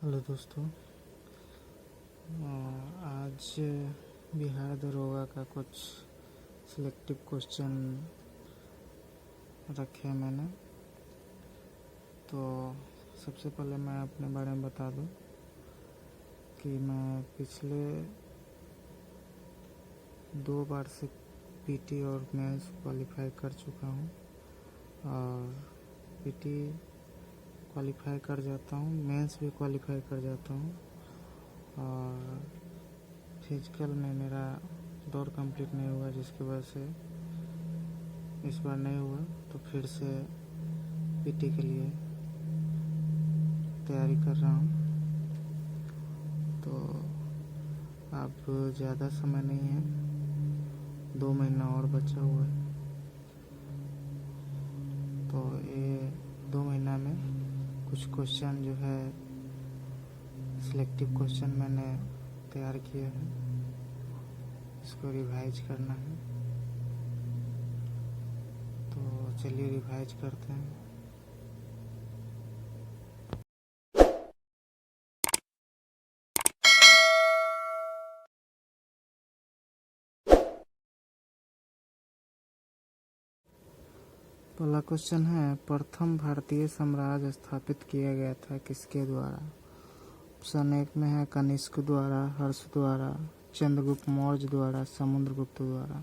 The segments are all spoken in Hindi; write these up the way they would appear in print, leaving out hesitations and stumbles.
हेलो दोस्तों। आज बिहार दरोगा का कुछ सिलेक्टिव क्वेश्चन रखे हैं मैंने। तो सबसे पहले मैं अपने बारे में बता दूं कि मैं पिछले 2 बार से पीटी और मेंस क्वालिफाई कर चुका हूं और पीटी क्वालिफाई कर जाता हूं, मेंस भी क्वालिफाई कर जाता हूं और फिजिकल में मेरा दौर कंप्लीट नहीं हुआ, जिसकी वजह से इस बार नहीं हुआ। तो फिर से पीटी के लिए तैयारी कर रहा हूँ। तो अब ज़्यादा समय नहीं है, 2 महीना और बचा हुआ है। तो ये 2 महीना में कुछ क्वेश्चन जो है सिलेक्टिव क्वेश्चन मैंने तैयार किए हैं, इसको रिवाइज करना है। तो चलिए रिवाइज करते हैं। पहला क्वेश्चन है, प्रथम भारतीय साम्राज्य स्थापित किया गया था किसके द्वारा? ऑप्शन 1 में है कनिष्क द्वारा, हर्ष द्वारा, चंद्रगुप्त मौर्य द्वारा, समुद्रगुप्त द्वारा।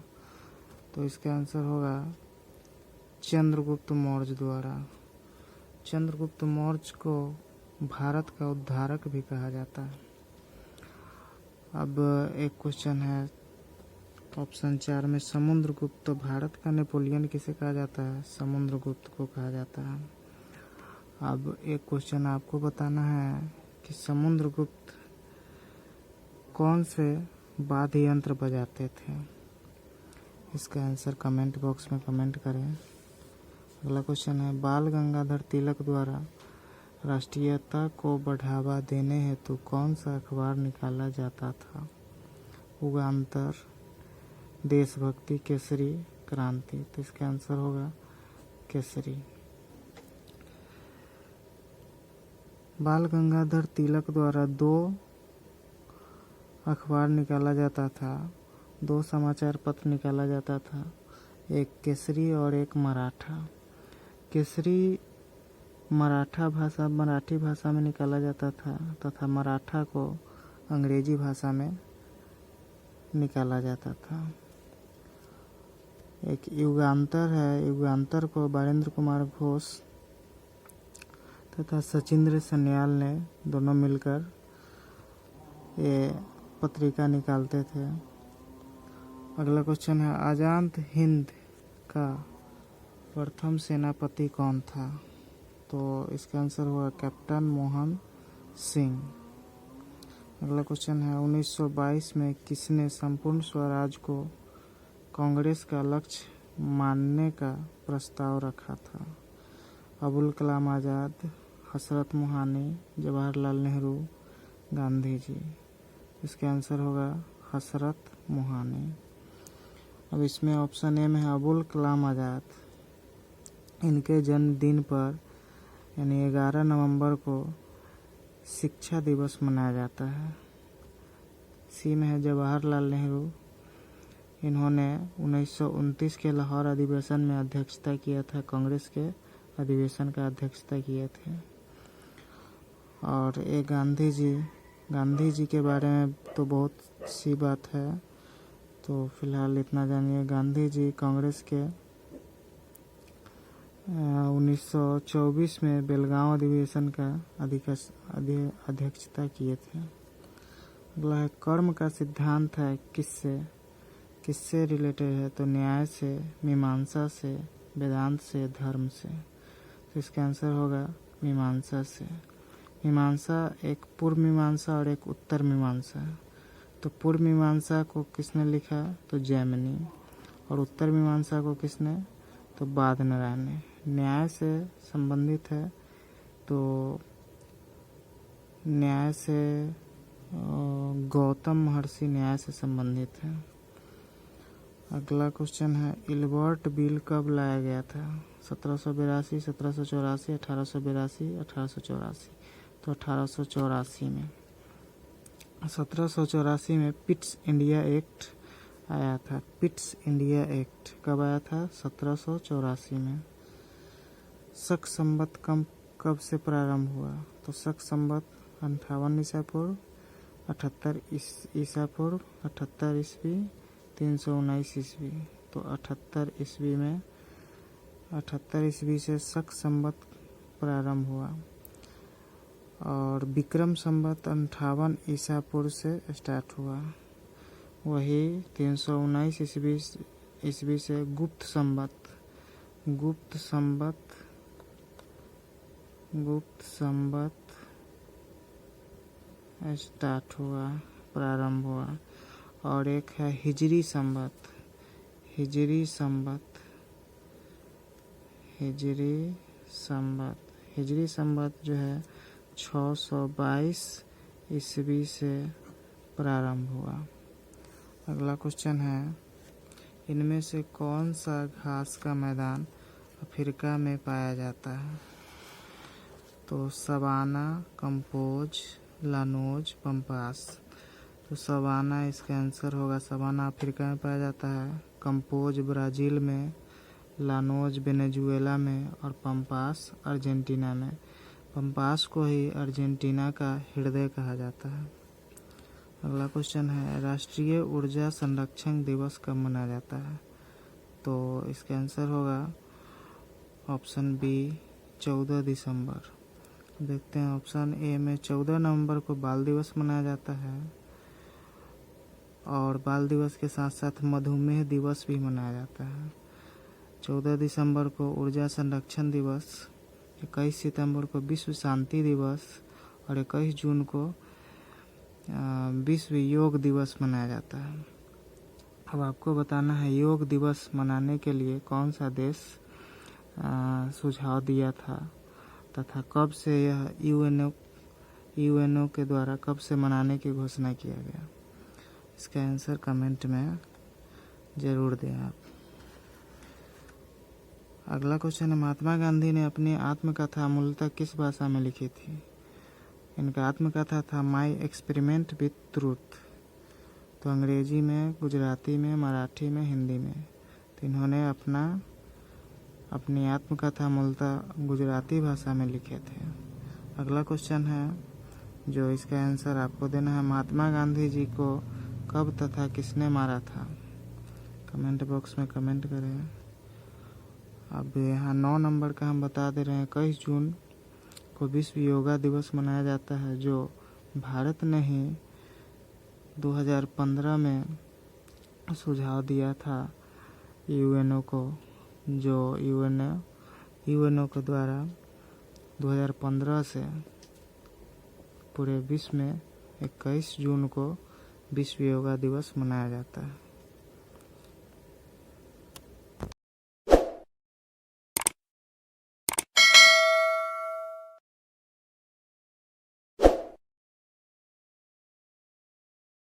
तो इसका आंसर होगा चंद्रगुप्त मौर्य द्वारा। चंद्रगुप्त मौर्य को भारत का उद्धारक भी कहा जाता है। अब एक क्वेश्चन है ऑप्शन 4 में, समुद्रगुप्त भारत का नेपोलियन किसे कहा जाता है? समुद्रगुप्त को कहा जाता है। अब एक क्वेश्चन आपको बताना है कि समुद्रगुप्त कौन से वाद्य यंत्र बजाते थे? इसका आंसर कमेंट बॉक्स में कमेंट करें। अगला क्वेश्चन है, बाल गंगाधर तिलक द्वारा राष्ट्रीयता को बढ़ावा देने हेतु कौन सा अखबार निकाला जाता था? युगांतर, देशभक्ति, केसरी, क्रांति। तो इसका आंसर होगा केसरी। बाल गंगाधर तिलक द्वारा 2 अखबार निकाला जाता था, 2 समाचार पत्र निकाला जाता था, एक केसरी और एक मराठा। केसरी मराठी भाषा में निकाला जाता था तथा मराठा को अंग्रेजी भाषा में निकाला जाता था। एक युगांतर है, युगांतर को बारेंद्र कुमार घोष तथा सचिंद्र सन्याल ने दोनों मिलकर ये पत्रिका निकालते थे। अगला क्वेश्चन है, आजाद हिंद का प्रथम सेनापति कौन था? तो इसका आंसर हुआ कैप्टन मोहन सिंह। अगला क्वेश्चन है, 1922 में किसने संपूर्ण स्वराज को कांग्रेस का लक्ष्य मानने का प्रस्ताव रखा था? अबुल कलाम आज़ाद, हसरत मोहानी, जवाहरलाल नेहरू, गांधी जी। इसका आंसर होगा हसरत मोहानी। अब इसमें ऑप्शन ए में है अबुल कलाम आज़ाद। इनके जन्मदिन पर यानी 11 नवंबर को शिक्षा दिवस मनाया जाता है। सी में है जवाहरलाल नेहरू। इन्होंने 1929 के लाहौर अधिवेशन में अध्यक्षता किया था, कांग्रेस के अधिवेशन का अध्यक्षता किए थे। और ये गांधी जी के बारे में तो बहुत सी बात है, तो फिलहाल इतना जानिए। गांधी जी कांग्रेस के 1924 में बेलगांव अधिवेशन का अध्यक्षता किए थे। अगला है, कर्म का सिद्धांत है किससे रिलेटेड है? तो न्याय से, मीमांसा से, वेदांत से, धर्म से। तो इसका आंसर होगा मीमांसा से। मीमांसा एक पूर्व मीमांसा और एक उत्तर मीमांसा। तो पूर्व मीमांसा को किसने लिखा? तो जैमिनी। और उत्तर मीमांसा को किसने? तो बादनारायण ने। न्याय से संबंधित है तो न्याय से गौतम महर्षि न्याय से संबंधित है। अगला क्वेश्चन है, इल्बर्ट बिल कब लाया गया था? 1782, 1784, 1882, 1884। तो 1884 में। 1784 में पिट्स इंडिया एक्ट आया था। पिट्स इंडिया एक्ट कब आया था? 1784 में। शक संवत कब से प्रारंभ हुआ? तो शक संवत 58 ईसा पूर्व, 78 ईसा पूर्व, 78 ईस्वी, 319 ईस्वी। तो 78 ईस्वी में 78 ईस्वी से शक संवत प्रारंभ हुआ और विक्रम संवत 58 ईसा पूर्व से स्टार्ट हुआ। वही 319 ईस्वी से गुप्त संवत स्टार्ट हुआ, प्रारंभ हुआ। और एक है हिजरी संवत जो है 622 ईस्वी से प्रारंभ हुआ। अगला क्वेश्चन है, इनमें से कौन सा घास का मैदान अफ्रीका में पाया जाता है? तो सवाना, कंपोज, लानोज, पंपास। तो सवाना इसका आंसर होगा। सवाना अफ्रीका में पाया जाता है, कंपोज ब्राज़ील में, लानोज वेनेजुएला में और पंपास अर्जेंटीना में। पंपास को ही अर्जेंटीना का हृदय कहा जाता है। अगला क्वेश्चन है, राष्ट्रीय ऊर्जा संरक्षण दिवस कब मनाया जाता है? तो इसका आंसर होगा ऑप्शन बी 14 दिसंबर। देखते हैं ऑप्शन ए में 14 नवंबर को बाल दिवस मनाया जाता है और बाल दिवस के साथ साथ मधुमेह दिवस भी मनाया जाता है। 14 दिसंबर को ऊर्जा संरक्षण दिवस, 21 सितंबर को विश्व शांति दिवस और 21 जून को विश्व योग दिवस मनाया जाता है। अब आपको बताना है योग दिवस मनाने के लिए कौन सा देश सुझाव दिया था तथा कब से यह यूएनओ के द्वारा कब से मनाने की घोषणा किया गया। इसका आंसर कमेंट में ज़रूर दें आप। अगला क्वेश्चन है, महात्मा गांधी ने अपनी आत्मकथा मूलतः किस भाषा में लिखी थी? इनका आत्मकथा था माई एक्सपेरिमेंट विथ ट्रूथ। तो अंग्रेजी में, गुजराती में, मराठी में, हिंदी में। तो इन्होंने अपनी आत्मकथा मूलतः गुजराती भाषा में लिखे थे। अगला क्वेश्चन है जो इसका आंसर आपको देना है, महात्मा गांधी जी को कब तथा किसने मारा था? कमेंट बॉक्स में कमेंट करें। अब यहाँ 9 नंबर का हम बता दे रहे हैं, 21 जून को विश्व योगा दिवस मनाया जाता है, जो भारत ने ही 2015 में सुझाव दिया था यूएनओ को, जो यूएनओ के द्वारा 2015 से पूरे विश्व में 21 जून को विश्व योगा दिवस मनाया जाता है।